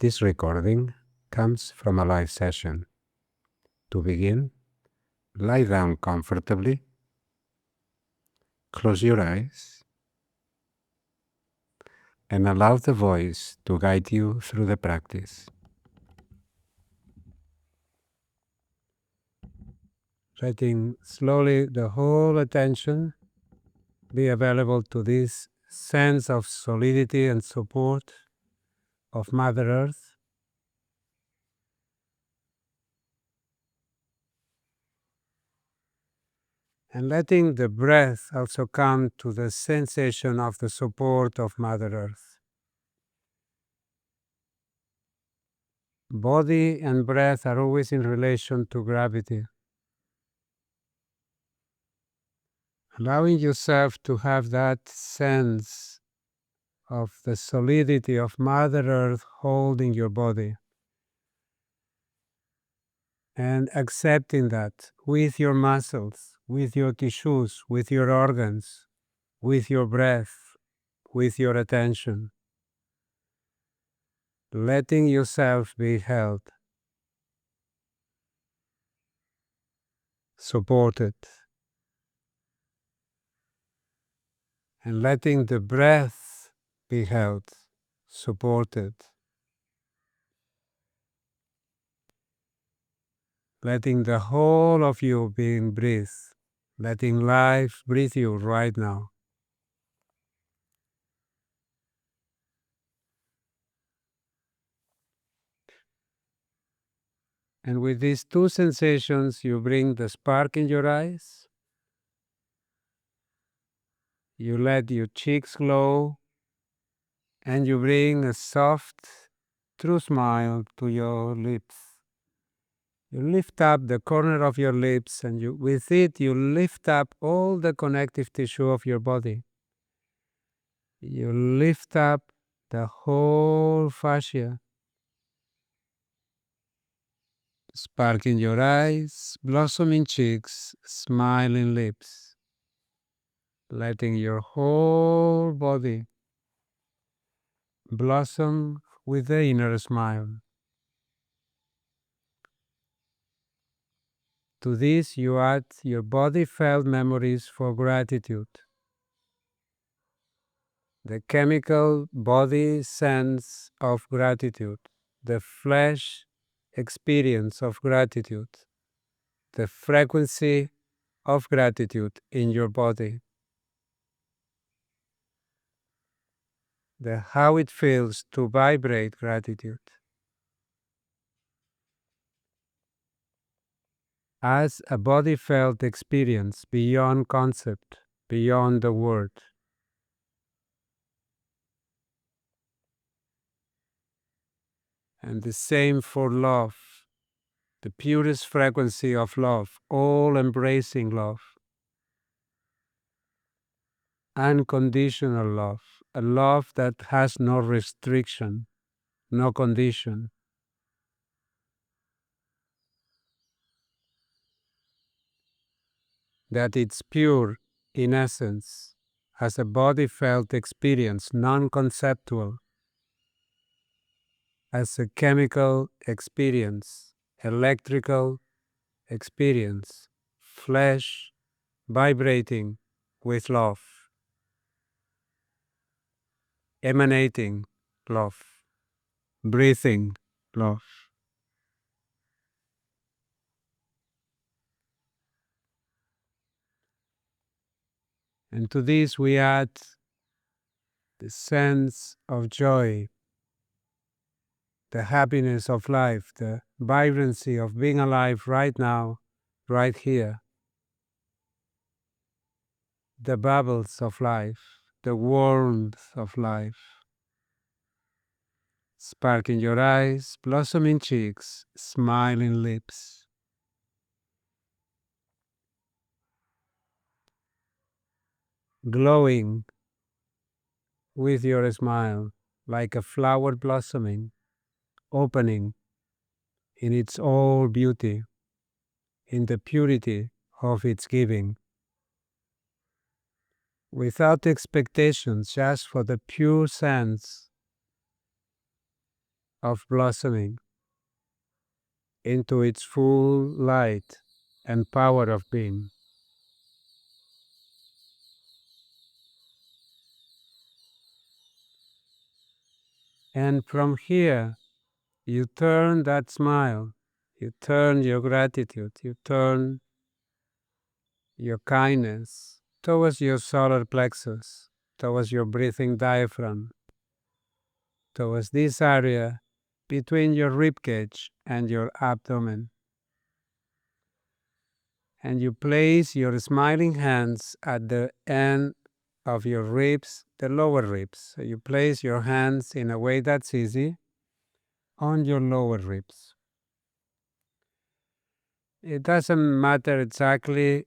This recording comes from a live session. To begin, lie down comfortably, close your eyes, and allow the voice to guide you through the practice. Letting slowly the whole attention be available to this sense of solidity and support of Mother Earth. And letting the breath also come to the sensation of the support of Mother Earth. Body and breath are always in relation to gravity. Allowing yourself to have that sense of the solidity of Mother Earth holding your body. And accepting that with your muscles, with your tissues, with your organs, with your breath, with your attention. Letting yourself be held, supported, and letting the breath be held, supported, letting the whole of you being breathe, letting life breathe you right now. And with these two sensations, you bring the spark in your eyes. You let your cheeks glow, and you bring a soft, true smile to your lips. You lift up the corner of your lips, and with it you lift up all the connective tissue of your body. You lift up the whole fascia. Spark in your eyes, blossoming cheeks, smiling lips. Letting your whole body blossom with the inner smile. To this you add your body-felt memories for gratitude. The chemical body sense of gratitude, the flesh experience of gratitude, the frequency of gratitude in your body, how it feels to vibrate gratitude. As a body-felt experience beyond concept, beyond the word. And the same for love, the purest frequency of love, all-embracing love. Unconditional love, a love that has no restriction, no condition. That it's pure in essence, as a body-felt experience, non-conceptual, as a chemical experience, electrical experience, flesh vibrating with love, emanating love, breathing love. And to this we add the sense of joy, the happiness of life, the vibrancy of being alive right now, right here. The bubbles of life, the warmth of life. Spark in your eyes, blossoming cheeks, smiling lips. Glowing with your smile, like a flower blossoming, opening in its all beauty, in the purity of its giving. Without expectations, just for the pure sense of blossoming into its full light and power of being. And from here, you turn that smile, you turn your gratitude, you turn your kindness towards your solar plexus, towards your breathing diaphragm, towards this area between your rib cage and your abdomen. And you place your smiling hands at the end of your ribs, the lower ribs. So you place your hands in a way that's easy on your lower ribs. It doesn't matter exactly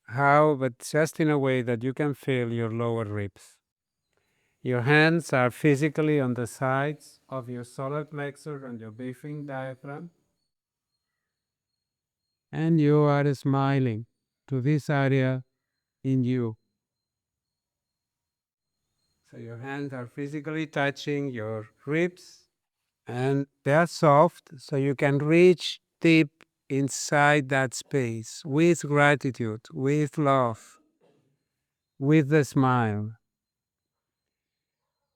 how, but just in a way that you can feel your lower ribs. Your hands are physically on the sides of your solar plexus and your breathing diaphragm. And you are smiling to this area in you. So your hands are physically touching your ribs and they are soft, so you can reach deep inside that space with gratitude, with love, with the smile.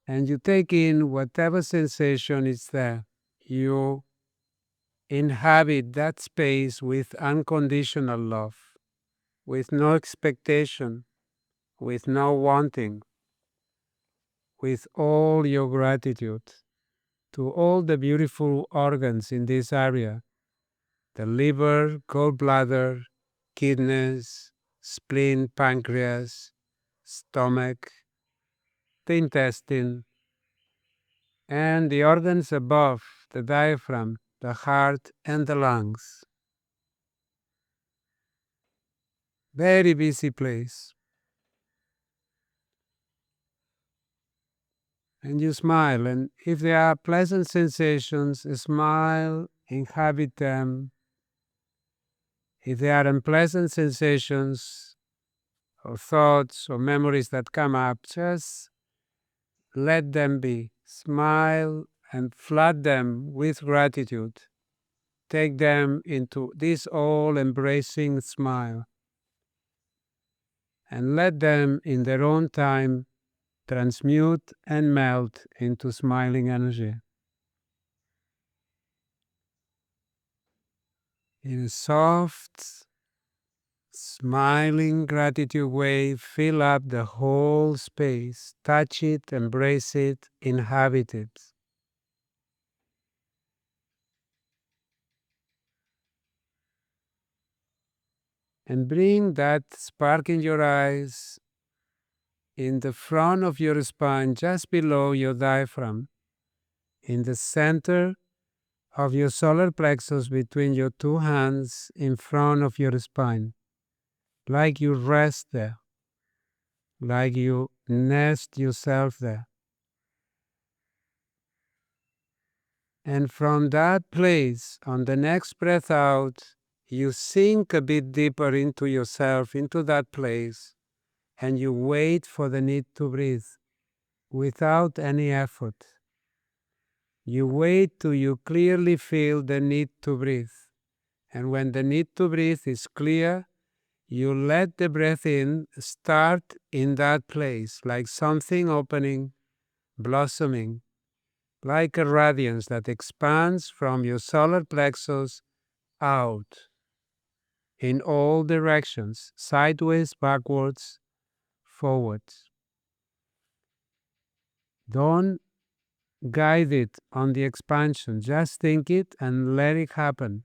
And you take in whatever sensation is there. You inhabit that space with unconditional love, with no expectation, with no wanting, with all your gratitude to all the beautiful organs in this area, the liver, gallbladder, kidneys, spleen, pancreas, stomach, the intestine, and the organs above, the diaphragm, the heart, and the lungs. Very busy place. And you smile, and if there are pleasant sensations, smile, inhabit them. If there are unpleasant sensations or thoughts or memories that come up, just let them be. Smile and flood them with gratitude. Take them into this all-embracing smile and let them, in their own time, transmute and melt into smiling energy. In a soft, smiling gratitude way, fill up the whole space, touch it, embrace it, inhabit it. And bring that spark in your eyes in the front of your spine, just below your diaphragm, in the center of your solar plexus between your two hands in front of your spine, like you rest there, like you nest yourself there. And from that place, on the next breath out, you sink a bit deeper into yourself, into that place, and you wait for the need to breathe without any effort. You wait till you clearly feel the need to breathe. And when the need to breathe is clear, you let the breath in start in that place, like something opening, blossoming, like a radiance that expands from your solar plexus out in all directions, sideways, backwards, forwards. Don't guide it on the expansion, just think it and let it happen.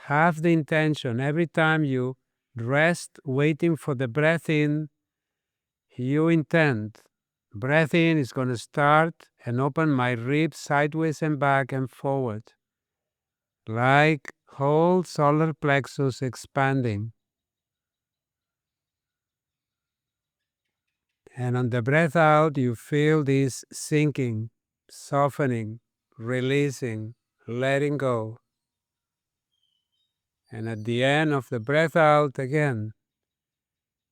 Have the intention every time you rest, waiting for the breath in, you intend. Breath in is going to start and open my ribs sideways and back and forward, like whole solar plexus expanding. And on the breath out, you feel this sinking, softening, releasing, letting go. And at the end of the breath out again,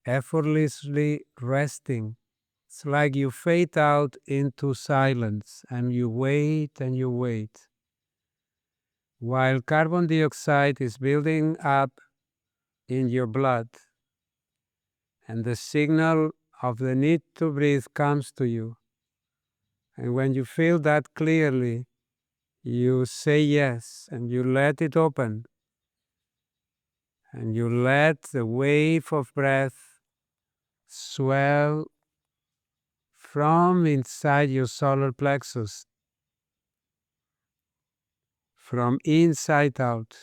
effortlessly resting, It's like you fade out into silence and you wait while carbon dioxide is building up in your blood and the signal of the need to breathe comes to you. And when you feel that clearly, you say yes and you let it open. And you let the wave of breath swell from inside your solar plexus, from inside out,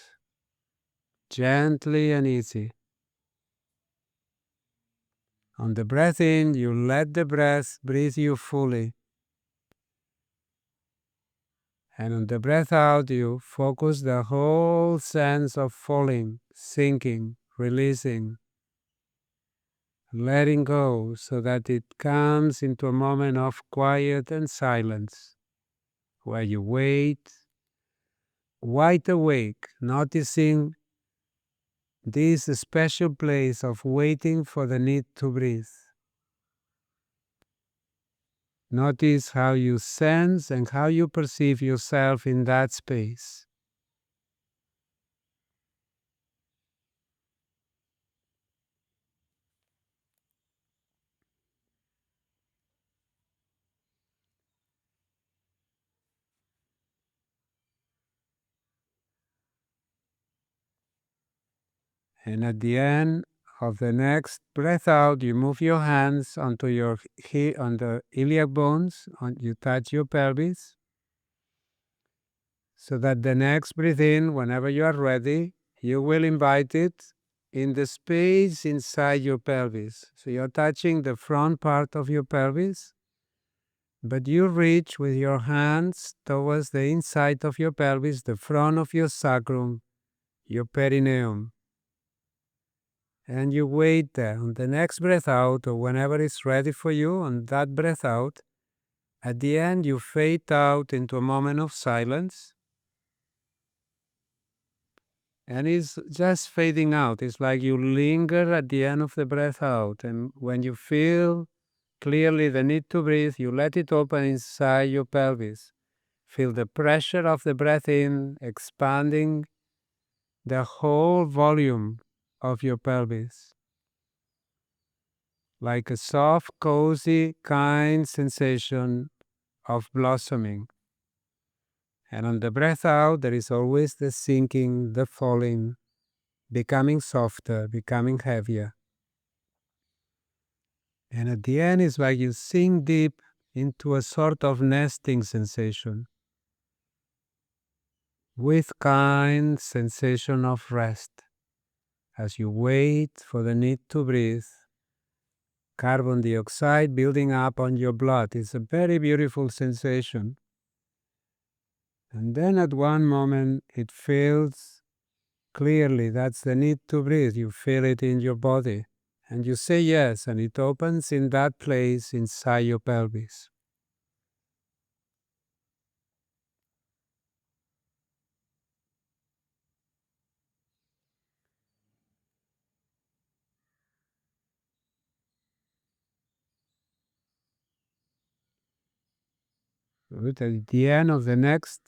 gently and easy. On the breath in, you let the breath breathe you fully. And on the breath out, you focus the whole sense of falling, sinking, releasing, letting go so that it comes into a moment of quiet and silence where you wait, wide awake, noticing this special place of waiting for the need to breathe. Notice how you sense and how you perceive yourself in that space. And at the end of the next breath out, you move your hands onto your on the iliac bones, you touch your pelvis, so that the next breath in, whenever you are ready, you will invite it in the space inside your pelvis. So you're touching the front part of your pelvis, but you reach with your hands towards the inside of your pelvis, the front of your sacrum, your perineum. And you wait there. On the next breath out, or whenever it's ready for you, on that breath out, at the end you fade out into a moment of silence. And it's just fading out. It's like you linger at the end of the breath out. And when you feel clearly the need to breathe, you let it open inside your pelvis. Feel the pressure of the breath in, expanding the whole volume of your pelvis. Like a soft, cozy, kind sensation of blossoming. And on the breath out, there is always the sinking, the falling, becoming softer, becoming heavier. And at the end, it's like you sink deep into a sort of nesting sensation with kind sensation of rest as you wait for the need to breathe. Carbon dioxide building up on your blood is a very beautiful sensation. And then at one moment, it feels clearly that's the need to breathe. You feel it in your body. And you say yes, and it opens in that place inside your pelvis. Good. At the end of the next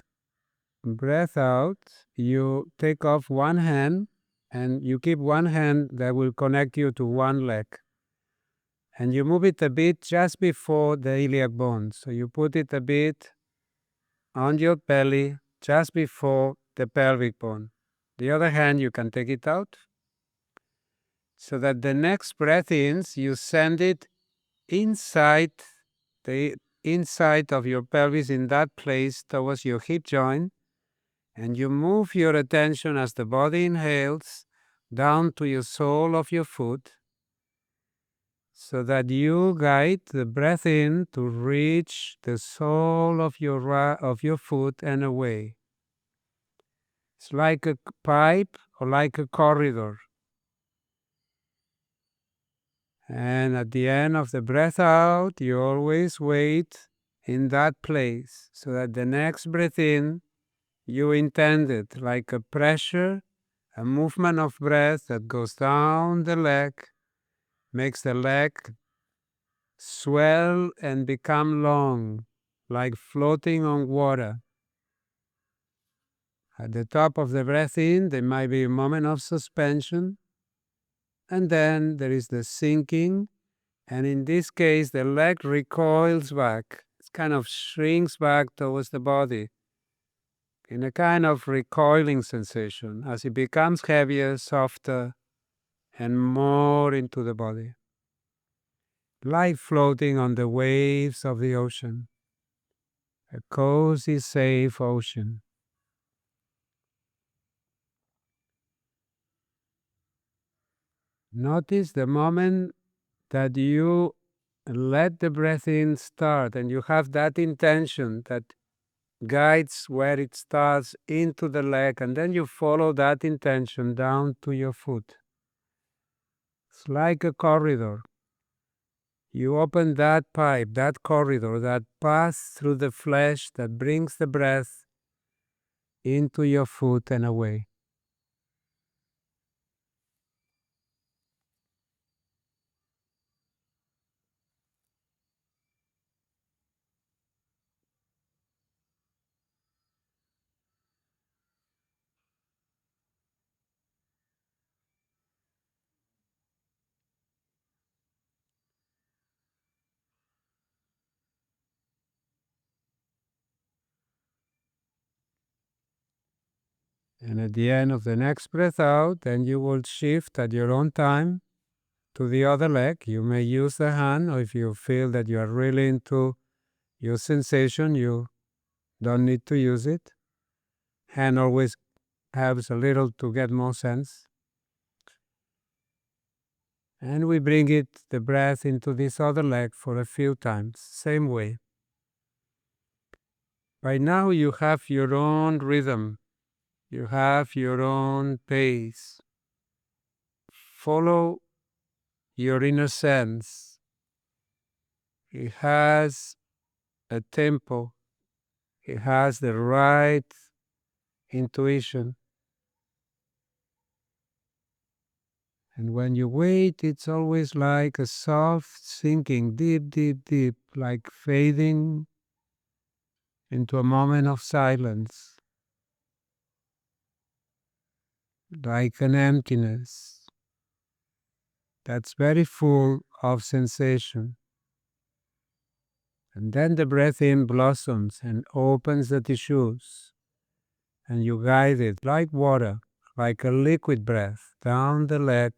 breath out, you take off one hand and you keep one hand that will connect you to one leg. And you move it a bit just before the iliac bone. So you put it a bit on your belly just before the pelvic bone. The other hand, you can take it out so that the next breath in, you send it inside the inside of your pelvis in that place towards your hip joint. And you move your attention as the body inhales down to your sole of your foot so that you guide the breath in to reach the sole of your foot and away. It's like a pipe or like a corridor. And at the end of the breath out, you always wait in that place so that the next breath in, you intend it like a pressure, a movement of breath that goes down the leg, makes the leg swell and become long, like floating on water. At the top of the breath in, there might be a moment of suspension, and then there is the sinking, and in this case, the leg recoils back. It kind of shrinks back towards the body in a kind of recoiling sensation as it becomes heavier, softer, and more into the body, like floating on the waves of the ocean, a cozy, safe ocean. Notice the moment that you let the breath in start and you have that intention that guides where it starts into the leg, and then you follow that intention down to your foot. It's like a corridor. You open that pipe, that corridor, that path through the flesh that brings the breath into your foot and away. And at the end of the next breath out, then you will shift at your own time to the other leg. You may use the hand, or if you feel that you are really into your sensation, you don't need to use it. Hand always helps a little to get more sense. And we bring it, the breath, into this other leg for a few times, same way. By now you have your own rhythm, you have your own pace. Follow your inner sense. It has a tempo, it has the right intuition. And when you wait, it's always like a soft sinking, deep, deep, deep, like fading into a moment of silence, like an emptiness that's very full of sensation. And then the breath in blossoms and opens the tissues, and you guide it like water, like a liquid breath, down the leg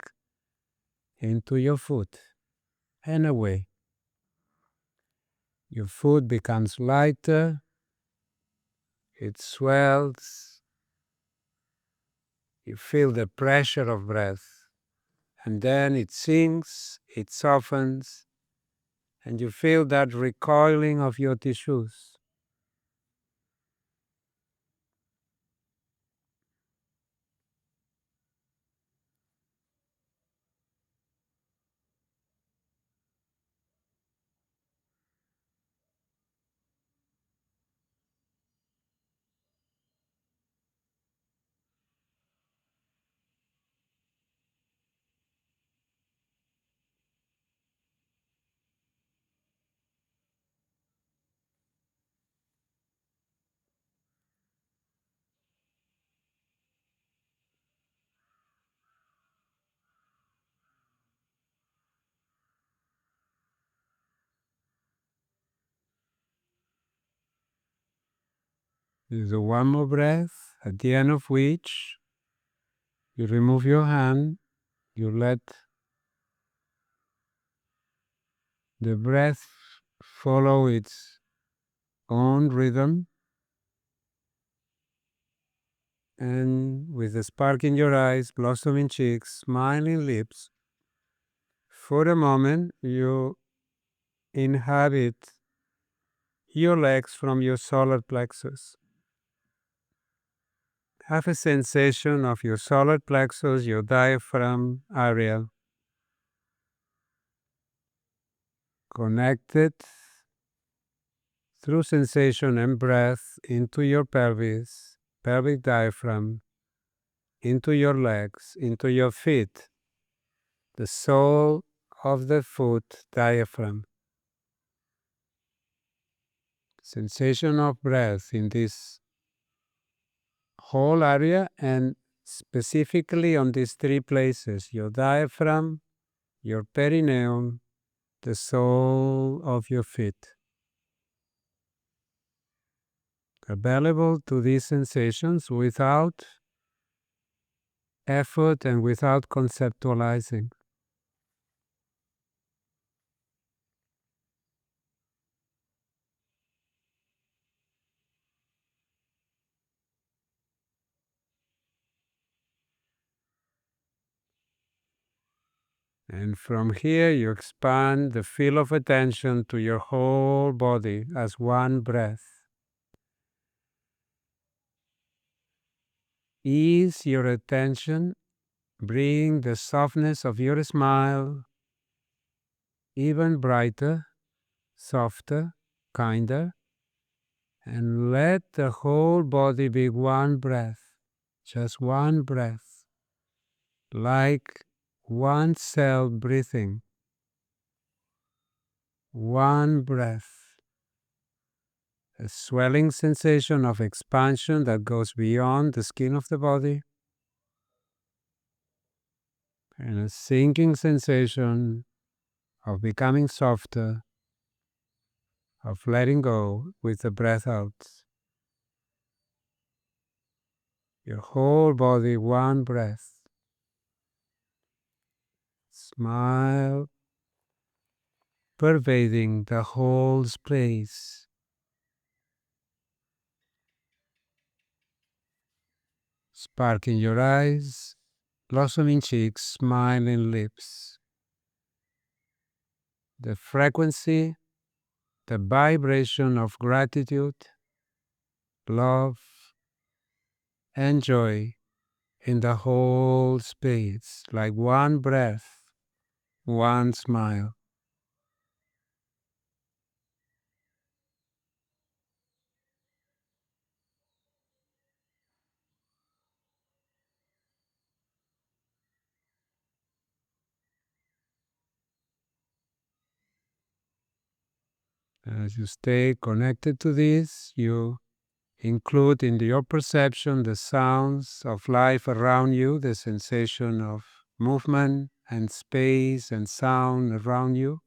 into your foot and away. Your foot becomes lighter, it swells, you feel the pressure of breath, and then it sinks, it softens, and you feel that recoiling of your tissues. You do one more breath, at the end of which you remove your hand, you let the breath follow its own rhythm, and with a spark in your eyes, blossoming cheeks, smiling lips, for a moment you inhabit your legs from your solar plexus. Have a sensation of your solar plexus, your diaphragm area, connected through sensation and breath into your pelvis, pelvic diaphragm, into your legs, into your feet, the sole of the foot diaphragm. sensation of breath in this whole area, and specifically on these three places: your diaphragm, your perineum, the sole of your feet. Available to these sensations without effort and without conceptualizing. And from here you expand the field of attention to your whole body as one breath. Ease your attention, bring the softness of your smile even brighter, softer, kinder, and let the whole body be one breath, just one breath, like one cell breathing, one breath. A swelling sensation of expansion that goes beyond the skin of the body, and a sinking sensation of becoming softer, of letting go with the breath out. Your whole body, one breath. Smile, pervading the whole space. Spark in your eyes, blossoming cheeks, smiling lips. The frequency, the vibration of gratitude, love, and joy in the whole space, like one breath, one smile. As you stay connected to this, you include in your perception the sounds of life around you, the sensation of movement and space and sound around you.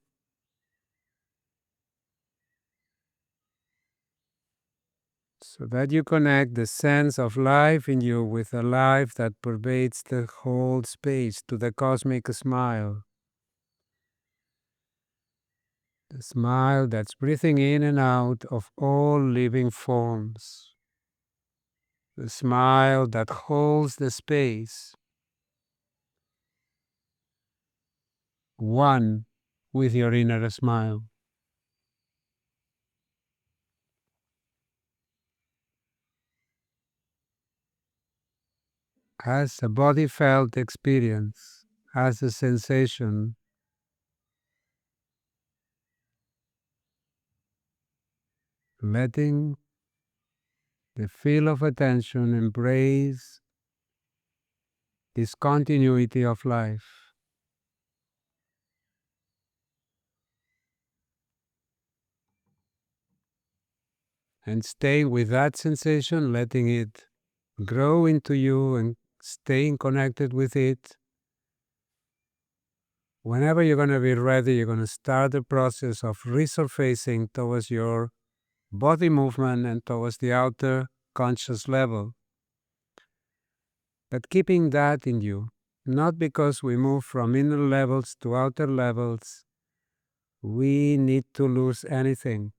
So that you connect the sense of life in you with a life that pervades the whole space, to the cosmic smile. The smile that's breathing in and out of all living forms. The smile that holds the space, one with your inner smile. As a body felt experience, as a sensation, letting the field of attention embrace this continuity of life. And stay with that sensation, letting it grow into you and staying connected with it. Whenever you're going to be ready, you're going to start the process of resurfacing towards your body movement and towards the outer conscious level. But keeping that in you, not because we move from inner levels to outer levels, we need to lose anything.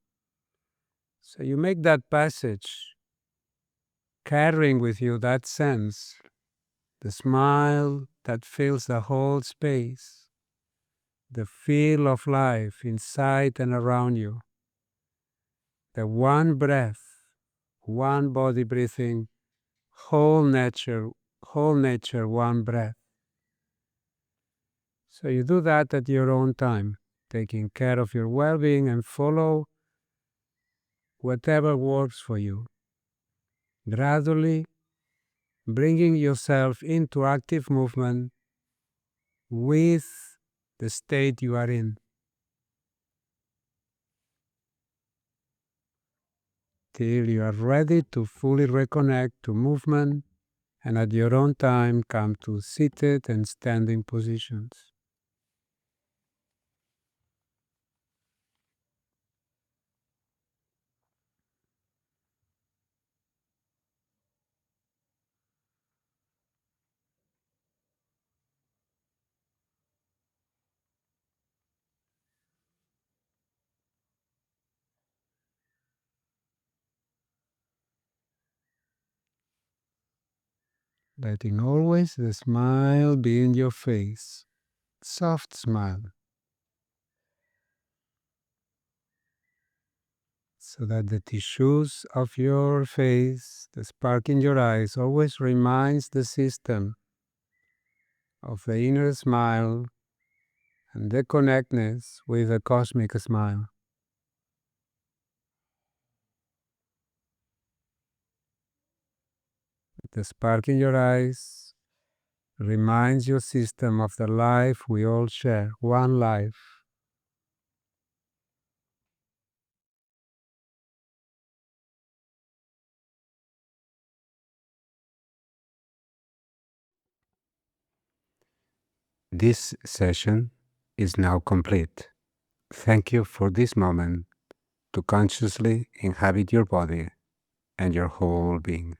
So you make that passage, carrying with you that sense, the smile that fills the whole space, the feel of life inside and around you, the one breath, one body breathing, whole nature, one breath. So you do that at your own time, taking care of your well-being, and follow whatever works for you. Gradually bringing yourself into active movement with the state you are in. till you are ready to fully reconnect to movement and at your own time come to seated and standing positions. Letting always the smile be in your face, soft smile, so that the tissues of your face, the spark in your eyes, always reminds the system of the inner smile and the connectedness with the cosmic smile. The spark in your eyes reminds your system of the life we all share, one life. This session is now complete. Thank you for this moment to consciously inhabit your body and your whole being.